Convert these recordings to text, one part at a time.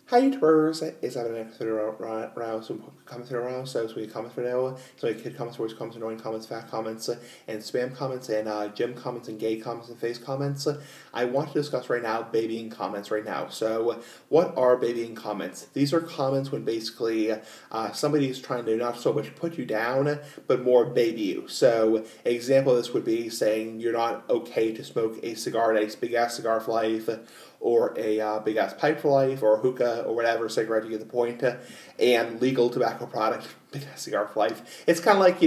Hi YouTubers, it's Evan and some comments around, so we comments for now, so kid comments, voice comments, annoying comments, fat comments, and spam comments, and gym comments, and gay comments, and face comments. I want to discuss right now babying comments right now. So what are babying comments? These are comments when basically somebody is trying to not so much put you down, but more baby you. So an example of this would be saying you're not okay to smoke a cigar, a big ass cigar for life, or a big ass pipe for life, or a hookah, or whatever, cigarette, you get the point, and legal tobacco product, big ass cigar for life. It's kind of like,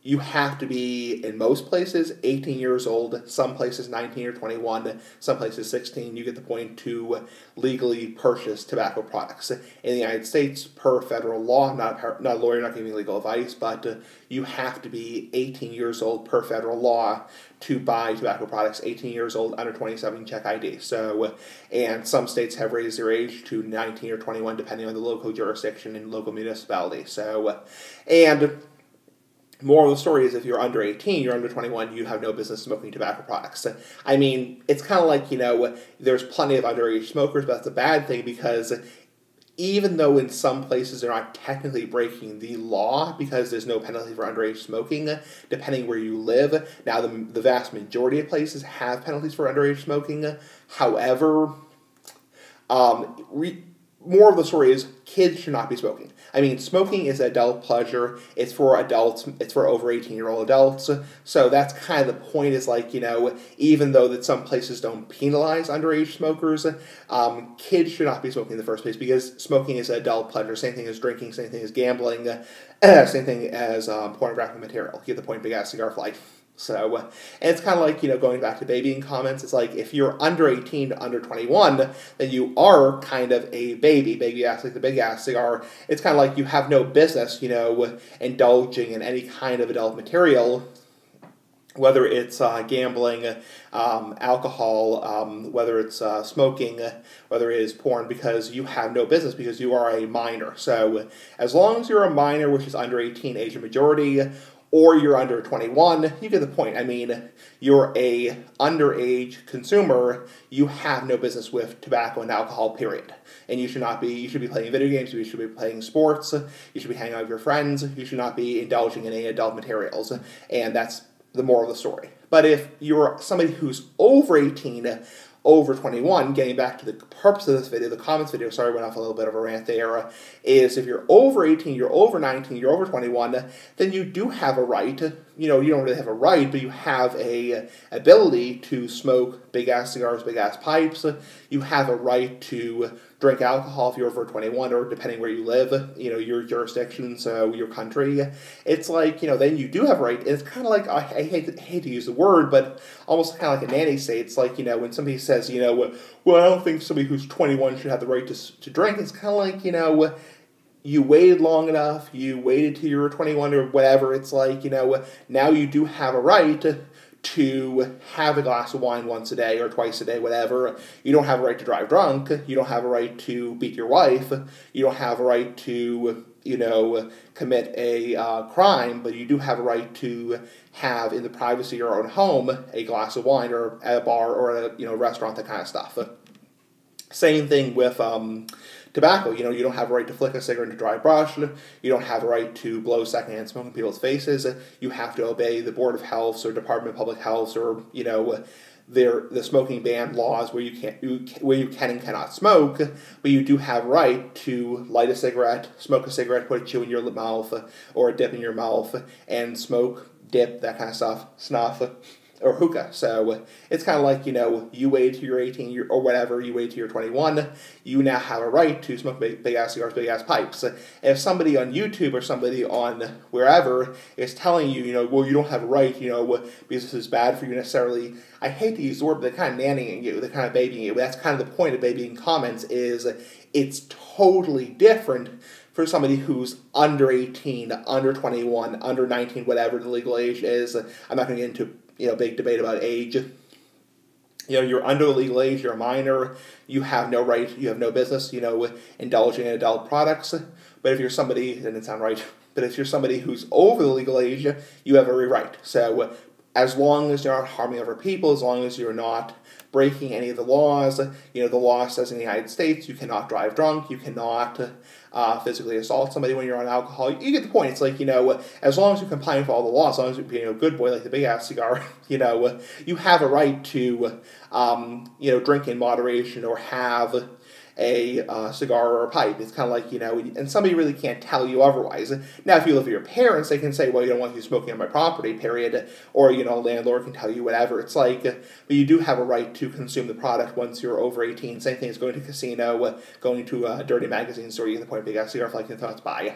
you have to be, in most places, 18 years old, some places 19 or 21, some places 16, you get the point, to legally purchase tobacco products. In the United States, per federal law, not a lawyer, not giving legal advice, but you have to be 18 years old per federal law to buy tobacco products. 18 years old, under 27, check ID. So, and some states have raised their age to 19 or 21, depending on the local jurisdiction and local municipality. So, and moral of the story is if you're under 18, you're under 21, you have no business smoking tobacco products. I mean, it's kind of like, there's plenty of underage smokers, but that's a bad thing because even though in some places they're not technically breaking the law because there's no penalty for underage smoking, depending where you live. Now, the vast majority of places have penalties for underage smoking. However, more of the story is kids should not be smoking. I mean, smoking is adult pleasure. It's for adults. It's for over 18-year-old adults. So that's kind of the point is like, even though that some places don't penalize underage smokers, kids should not be smoking in the first place because smoking is adult pleasure. Same thing as drinking, same thing as gambling, same thing as pornographic material. Get the point, big ass cigar for life. So, and it's kind of like, going back to babying comments, it's like if you're under 18 to under 21, then you are kind of a baby ass, like the big ass cigar. It's kind of like you have no business, indulging in any kind of adult material, whether it's gambling, alcohol, whether it's smoking, whether it is porn, because you have no business because you are a minor. So as long as you're a minor, which is under 18, age of majority, or you're under 21, you get the point. I mean, you're a underage consumer, you have no business with tobacco and alcohol, period. And you should not be, you should be playing video games, you should be playing sports, you should be hanging out with your friends, you should not be indulging in any adult materials. And that's the moral of the story. But if you're somebody who's over 18, over 21, getting back to the purpose of this video, the comments video, sorry, I went off a little bit of a rant there, is if you're over 18, you're over 19, you're over 21, then you do have a right, you don't really have a right, but you have a ability to smoke big-ass cigars, big-ass pipes. You have a right to drink alcohol if you're over 21, or depending where you live, your jurisdiction, so your country. It's like, then you do have a right. It's kind of like, I hate to use the word, but almost kind of like a nanny state. It's like, when somebody says, well, I don't think somebody who's 21 should have the right to drink. It's kind of like, you waited long enough, you waited till you were 21 or whatever. It's like, now you do have a right to have a glass of wine once a day or twice a day, whatever. You don't have a right to drive drunk. You don't have a right to beat your wife. You don't have a right to, commit a crime, but you do have a right to have, in the privacy of your own home, a glass of wine or at a bar or at a restaurant, that kind of stuff. Same thing with tobacco. You don't have a right to flick a cigarette into dry brush. You don't have a right to blow secondhand smoke in people's faces. You have to obey the Board of Health or Department of Public Health or, the smoking ban laws where you can and cannot smoke, but you do have a right to light a cigarette, smoke a cigarette, put a chew in your mouth or a dip in your mouth, and smoke, dip, that kind of stuff, snuff, or hookah. So it's kind of like, you wait till you're 18 or whatever, you wait till you're 21, you now have a right to smoke big-ass cigars, big-ass pipes. And if somebody on YouTube or somebody on wherever is telling you, well, you don't have a right, because this is bad for you necessarily, I hate to use the word, but they're kind of nannying you, they're kind of babying you. That's kind of the point of babying comments, is it's totally different for somebody who's under 18, under 21, under 19, whatever the legal age is. I'm not going to get into big debate about age. You're under the legal age, you're a minor, you have no right, you have no business, indulging in adult products. But if you're somebody, that didn't sound right, but if you're somebody who's over the legal age, you have every right. So as long as you're not harming other people, as long as you're not breaking any of the laws. The law says in the United States you cannot drive drunk, you cannot physically assault somebody when you're on alcohol. You get the point. It's like, as long as you comply with all the laws, as long as you're being a good boy like the Big Ass Cigar, you have a right to, drink in moderation or have a cigar or a pipe. It's kind of like, and somebody really can't tell you otherwise. Now, if you live with your parents, they can say, well, you don't want you smoking on my property, period. Or, landlord can tell you whatever. It's like, but you do have a right to consume the product once you're over 18. Same thing as going to a casino, going to a dirty magazine store. You get the point, Big Ass Cigar, like your thoughts. Bye.